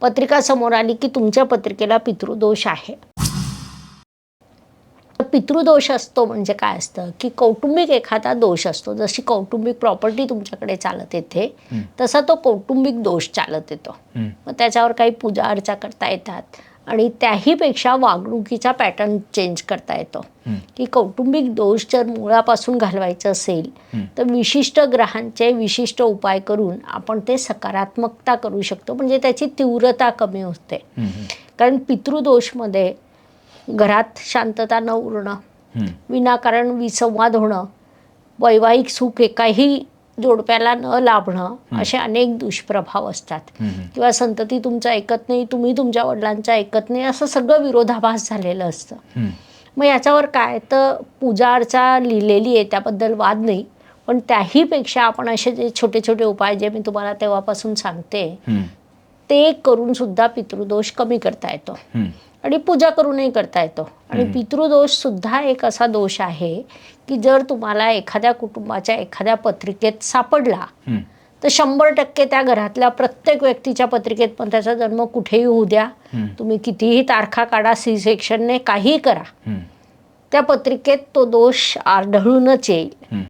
पत्रिका समोर आली की तुमच्या पत्रिकेला पितृदोष आहे. पितृदोष असतो म्हणजे काय असतं की कौटुंबिक एखादा दोष असतो. जशी कौटुंबिक प्रॉपर्टी तुमच्याकडे चालत येते तसा तो कौटुंबिक दोष चालत येतो. मग त्याच्यावर काही पूजा अर्चा करता येतात आणि त्याहीपेक्षा वागणुकीचा पॅटर्न चेंज करता येतो. की कौटुंबिक दोष जर मुळापासून घालवायचं असेल तर विशिष्ट ग्रहांचे विशिष्ट उपाय करून आपण ते सकारात्मकता करू शकतो. म्हणजे त्याची तीव्रता कमी होते. कारण पितृदोषमध्ये घरात शांतता न उरणं, विनाकारण विसंवाद होणं, वैवाहिक सुख एकाही जोडप्याला न लाभणं, असे अनेक दुष्प्रभाव असतात. किंवा संतती तुमचं ऐकत नाही, तुम्ही तुमच्या वडिलांचं ऐकत नाही, असं सगळं विरोधाभास झालेलं असतं. मग याच्यावर काय तर पूजा अर्चा लिहिलेली आहे, त्याबद्दल वाद नाही. पण त्याहीपेक्षा आपण असे जे छोटे छोटे उपाय जे मी तुम्हाला तेव्हापासून सांगते ते करून सुद्धा पितृदोष कमी करता येतो. आणि पूजा करूनही करता येतो. आणि पितृदोष सुद्धा एक असा दोष आहे की जर तुम्हाला एखाद्या कुटुंबाच्या एखाद्या पत्रिकेत सापडला तर 100% त्या घरातल्या प्रत्येक व्यक्तीच्या पत्रिकेत, पण त्याचा जन्म कुठेही होऊ द्या, तुम्ही कितीही तारखा काढा, C-सेक्शनने, काही करा, त्या पत्रिकेत तो दोष आढळूनच येईल.